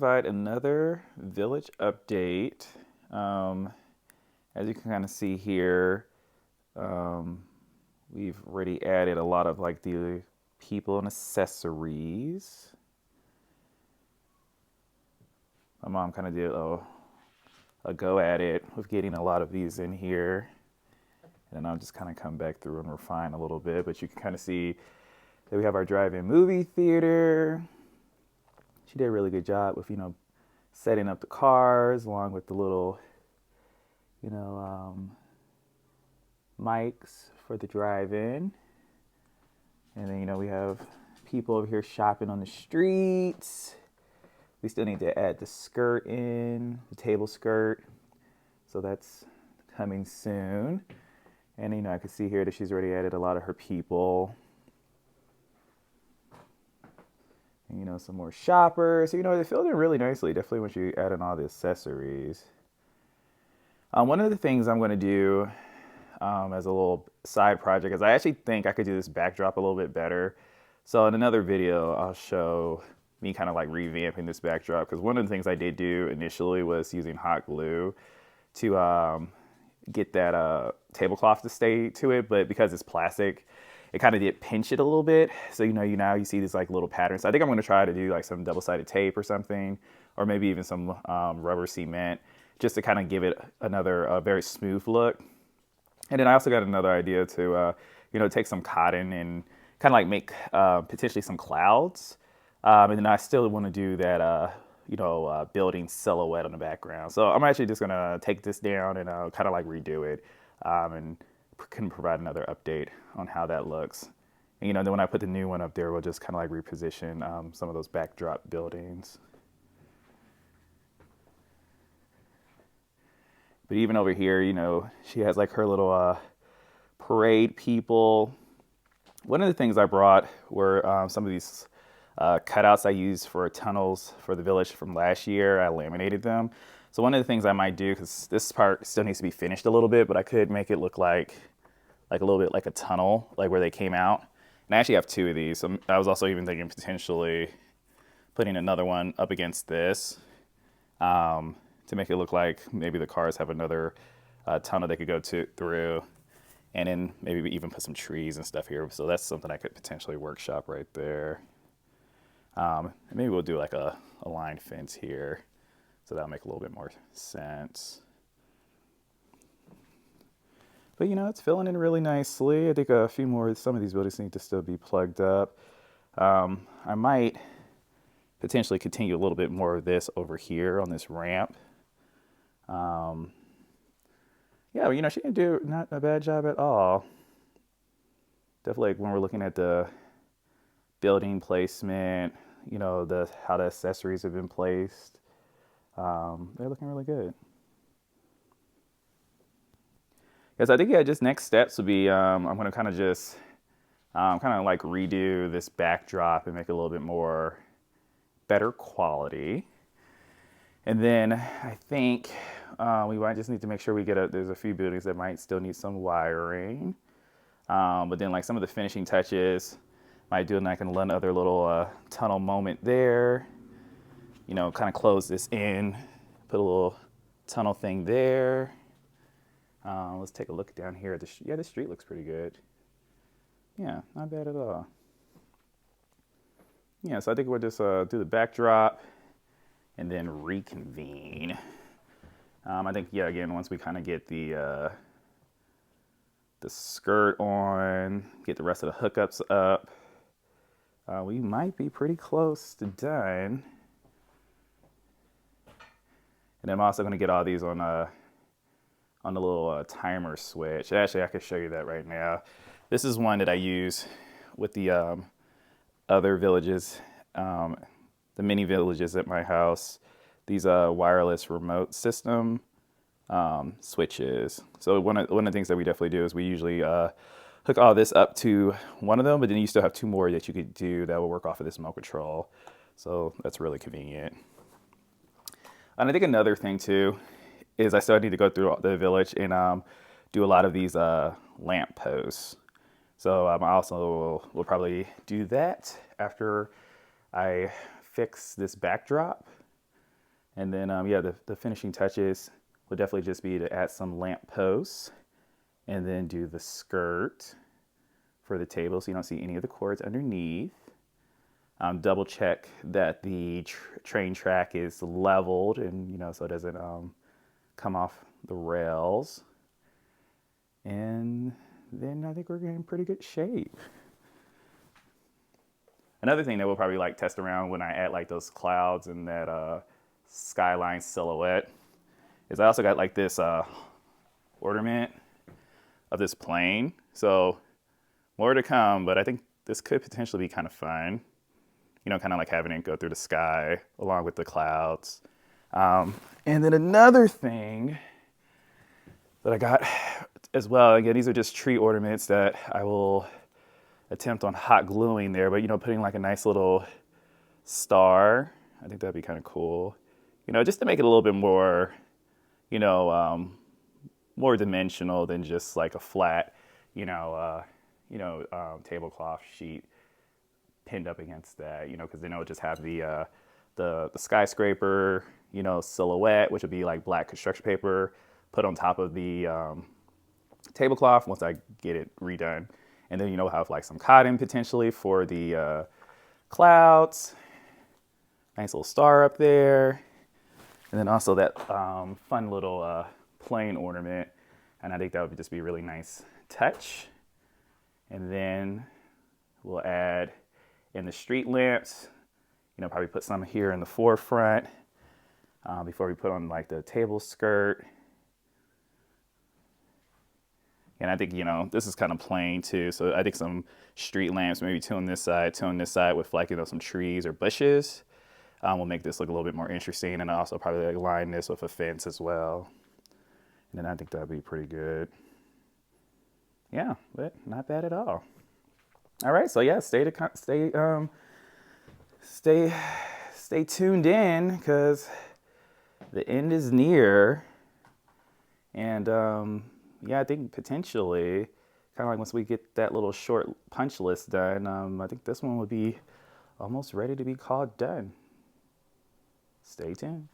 provide another village update. As you can kind of see here, we've already added a lot of like the people and accessories. My mom kind of did a go at it with getting a lot of these in here. And I'll just kind of come back through and refine a little bit, but you can kind of see that we have our drive-in movie theater. She did a really good job with, setting up the cars along with the little, mics for the drive-in. And then, we have people over here shopping on the streets. We still need to add the skirt in, the table skirt. So that's coming soon. And, I can see here that she's already added a lot of her people. And, some more shoppers. So, they filled in really nicely, definitely once you add in all the accessories. One of the things I'm going to do as a little side project is I actually think I could do this backdrop a little bit better. So in another video, I'll show me kind of like revamping this backdrop, because one of the things I did do initially was using hot glue to get that tablecloth to stay to it, but because it's plastic, it kind of did pinch it a little bit. So now you see these like little patterns. So I think I'm going to try to do like some double-sided tape or something, or maybe even some rubber cement, just to kind of give it another very smooth look. And then I also got another idea to take some cotton and kind of like make potentially some clouds. And then I still want to do that building silhouette on the background. So I'm actually just going to take this down and kind of like redo it, and can provide another update on how that looks. And then when I put the new one up there, we'll just kind of like reposition some of those backdrop buildings. But even over here, she has like her little parade people. One of the things I brought were some of these cutouts I used for tunnels for the village from last year. I laminated them. So one of the things I might do, because this part still needs to be finished a little bit, but I could make it look like a little bit like a tunnel, like where they came out. And I actually have two of these. So I was also even thinking potentially putting another one up against this to make it look like maybe the cars have another tunnel they could go through. And then maybe even put some trees and stuff here. So that's something I could potentially workshop right there. And maybe we'll do like a line fence here. So that'll make a little bit more sense. But it's filling in really nicely. I think some of these buildings need to still be plugged up. I might potentially continue a little bit more of this over here on this ramp. Yeah, she didn't do not a bad job at all. Definitely when we're looking at the building placement, how the accessories have been placed, they're looking really good. Yes, I think just next steps would be I'm going to kind of just kind of like redo this backdrop and make it a little bit more better quality. And then I think we might just need to make sure there's a few buildings that might still need some wiring. But then like some of the finishing touches, might do like another little tunnel moment there. Kind of close this in, put a little tunnel thing there. Let's take a look down here. The street looks pretty good. Yeah, not bad at all. Yeah, so I think we'll just do the backdrop and then reconvene. I think, again, once we kind of get the skirt on, get the rest of the hookups up, we might be pretty close to done. And then I'm also going to get all these on the little timer switch. Actually, I can show you that right now. This is one that I use with the other villages, the mini villages at my house. These wireless remote system switches. So one of the things that we definitely do is we usually hook all this up to one of them, but then you still have two more that you could do that will work off of this remote control. So that's really convenient. And I think another thing too is I still need to go through the village and do a lot of these lamp posts. So I also will probably do that after I fix this backdrop. And then, yeah, the finishing touches would definitely just be to add some lamp posts and then do the skirt for the table so you don't see any of the cords underneath. Double check that the train track is leveled and, so it doesn't come off the rails. And then I think we're in pretty good shape. Another thing that we'll probably like test around when I add like those clouds and that skyline silhouette is I also got like this ornament of this plane. So more to come, but I think this could potentially be kind of fun. Kind of like having it go through the sky along with the clouds. And then another thing that I got as well, again, these are just tree ornaments that I will attempt on hot gluing there, but putting like a nice little star. I think that'd be kind of cool. Just to make it a little bit more, more dimensional than just like a flat, tablecloth sheet pinned up against that, because then it would just have the skyscraper, silhouette, which would be like black construction paper put on top of the tablecloth once I get it redone. And then, we'll have like some cotton potentially for the clouds. Nice little star up there. And then also that fun little plain ornament. And I think that would just be a really nice touch. And then we'll add in the street lamps, probably put some here in the forefront before we put on like the table skirt. And I think, this is kind of plain too. So I think some street lamps, maybe two on this side with like, some trees or bushes will make this look a little bit more interesting. And also probably like line this with a fence as well. And then I think that'd be pretty good. Yeah, but not bad at all. All right, so yeah, stay tuned in because the end is near, and yeah, I think potentially, kind of like once we get that little short punch list done, I think this one would be almost ready to be called done. Stay tuned.